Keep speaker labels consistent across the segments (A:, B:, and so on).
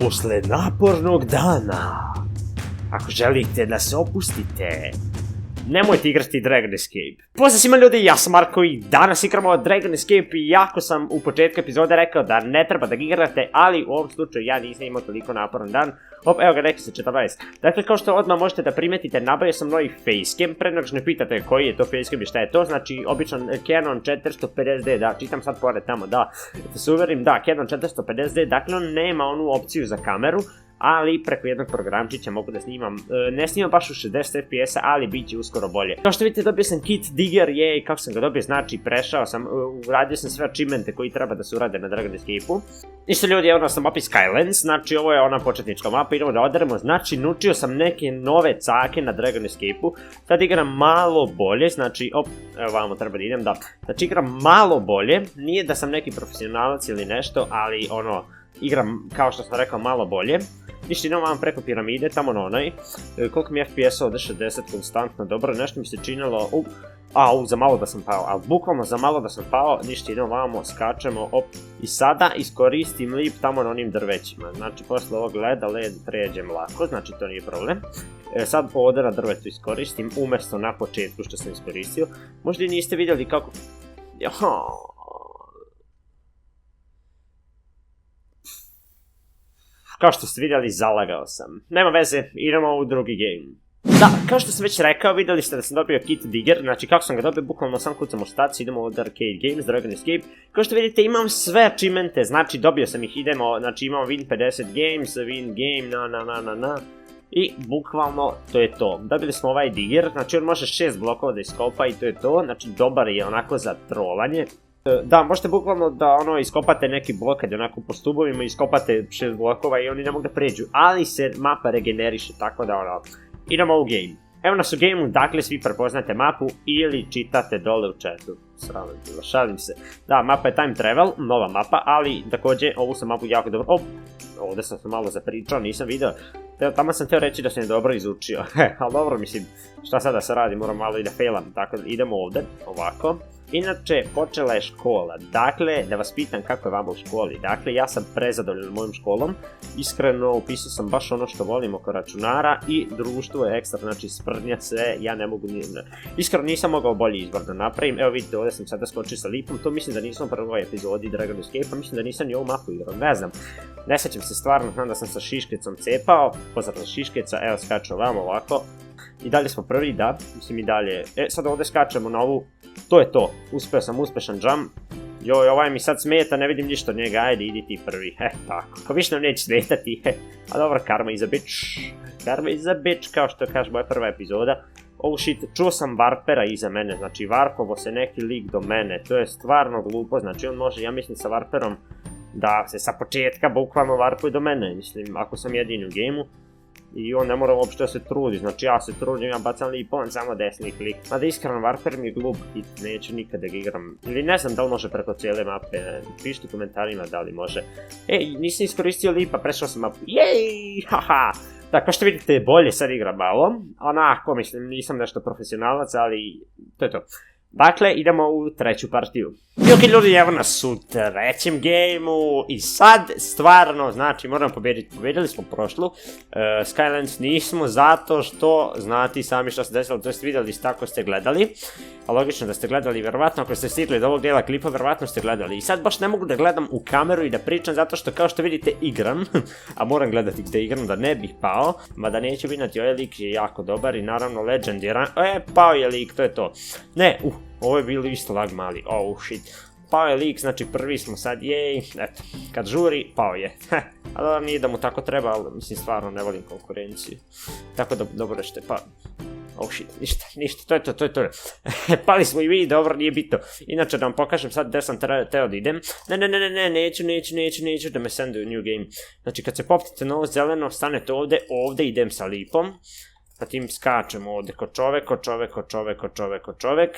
A: Uslijed napornog dana, ako želite da se opustite, nemojte igrati Dragon Escape. Pozdrav svima ljudi, ja sam Marko i danas igramo Dragon Escape i jako sam u početku epizode rekao da ne treba da ga igrate, ali u ovom slučaju ja nisam imao toliko naporan dan. Evo ga, neki se 14. Dakle, kao što odmah možete da primetite, nabavio sam novi facecam. Pre nego što ne pitate koji je to facecam i šta je to, znači običan Canon 450D, da, čitam sad pored tamo, da se uverim, da, Canon 450D, dakle on nema onu opciju za kameru, ali preko jednog programčića mogu da snimam, ne snimam baš u 60 fps, ali bit će uskoro bolje. Kao što vidite, dobio sam kit Digger, jej, kako sam ga dobio, znači prešao sam, uradio sam sve achievemente koji treba da se urade na Dragon Escape-u. Isto ljudi, evo nas na mapi Skylands, znači ovo je ona početnička mapa, idemo da oderemo, znači naučio sam neke nove cake na Dragon Escape-u, sad igram malo bolje, znači, evo vamo treba da idem, da, znači igram malo bolje, nije da sam neki profesionalac ili nešto, ali ono, igram, kao što sam rekao, malo bolje. Ništa, idemo vam preko piramide, tamo na onaj. Koliko mi je FPS ovdje 60 konstantno, dobro, nešto mi se činilo, za malo da sam pao, ali bukvalno za malo da sam pao, ništa, idemo vamo, skačemo, i sada iskoristim lip tamo na onim drvećima, znači posle ovog leda led pređem lako, znači to nije problem. Sad ovdje na drvetu iskoristim, umjesto na početku što sam iskoristio, možda i niste vidjeli kako... Kao što ste vidjeli, zalagao sam. Nema veze, idemo u drugi game. Da, kao što sam već rekao, vidjeli ste da sam dobio kit Digger, znači kako sam ga dobio, bukvalno sam kucam u staciju, idemo od Arcade Games, Dragon Escape. Kao što vidite, imam sve achievemente, znači dobio sam ih, idemo, znači imamo win 50 games, win game, i bukvalno to je to. Dobili smo ovaj Digger, znači on može 6 blokova da iskopa i to je to, znači dobar je onako za trolanje. Da, možete bukvalno da iskopate neki blok kad je onako po stubovima, iskopate 6 blokova i oni ne mogu da pređu, ali se mapa regeneriše, tako da idemo u game. Evo nas u gameu, dakle svi prepoznate mapu ili čitate dole u chatu. Sramim bilo, šalim se. Da, mapa je time travel, nova mapa, ali također ovu sam mapu jako dobro... Ovdje sam se malo zapričao, nisam vidio. Tamo sam teo reći da sam je dobro izučio. Ali dobro, mislim, šta sad da se radi, moram malo i da failam, tako da idemo ovdje, ovako. Inače, počela je škola, dakle, da vas pitam kako je vama u školi, dakle, ja sam prezadovoljan mojom školom, iskreno upisao sam baš ono što volim oko računara i društvo je ekstra, znači sprdnja sve, ja ne mogu iskreno nisam mogao bolji izbor da napravim, evo vidite, ovdje sam sada skočio sa lipom, to mislim da nisam u prvoj epizodi Dragon Escape, mislim da nisam ni ovu mapu igrao, ne znam, ne sjećam se stvarno, znam da sam sa Šiškecom cepao, pozdrav za Šiškeca, evo skaču ovamo ovako. I dalje smo prvi, da, mislim i dalje, sad ovdje skačemo na ovu, to je to, uspio sam uspešan jump, joj, ovaj mi sad smeta, ne vidim ništa od njega, ajde idi ti prvi, tako, ko više nam neće smetati, a dobro, karma is a bitch, kao što kaže moja prva epizoda, shit, čuo sam Varpera iza mene, znači Varpovo se neki lik do mene, to je stvarno glupo, znači on može, ja mislim sa Varperom, da se sa početka bukvalno varpuje do mene, mislim, ako sam jedini u gameu. I on ne mora uopšte da se trudi, znači ja se trudim, ja bacam lip, on samo desni klik. Mada iskreno, Varper mi je glup hit, neću nikada ga igram. Ili ne znam da li može preko cijele mape, pišite u komentarima da li može. Nisam iskoristio lipa, prešao sam mapu, jej, haha! Da, kao što vidite, bolje sad igram malo, onako, mislim, nisam nešto profesionalac, ali to je to. Dakle, idemo u treću partiju. I ok ljudi, evo nas u trećem gameu i sad stvarno, znači moram pobjediti, pobjedili smo prošlu, Skylands nismo zato što znate sami što se desilo, to ste vidjeli tako ste gledali, a logično da ste gledali, vjerovatno ako ste stigli do ovog dijela klipa, vjerovatno ste gledali i sad baš ne mogu da gledam u kameru i da pričam zato što kao što vidite igram, a moram gledati gdje igram da ne bih pao, mada neću binati, ovaj lik je jako dobar i naravno legendiran, pao je lik, to je to, ne, ovo je bilo isto lag mali, shit. Pao je lik, znači prvi smo sad, jej, eto, kad žuri, pao je. A dobro, nije da mu tako treba, ali mislim stvarno ne volim konkurenciju. Tako da dobro ćete, pa... shit, ništa, to je to. Pali smo i vi, dobro, nije bitno. Inače da vam pokažem sad gdje sam teo da idem. Ne, neću da me senduju new game. Znači kad se popnete na ovo zeleno, stanete ovdje idem sa lipom. Zatim skačemo ovdje ko čovek.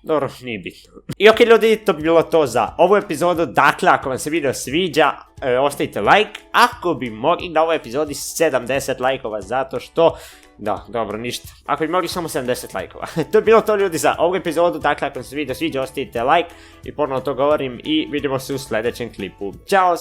A: Dobro, nije bitno. I ok ljudi, to bi bilo to za ovu epizodu, dakle ako vam se video sviđa, ostavite like, ako bi mogli na ovoj epizodi 70 lajkova, zato što, da, dobro, ništa, ako bi mogli samo 70 lajkova. To je bilo to ljudi za ovu epizodu, dakle ako vam se video sviđa, ostavite like i ponovno to govorim i vidimo se u sljedećem klipu. Ćao!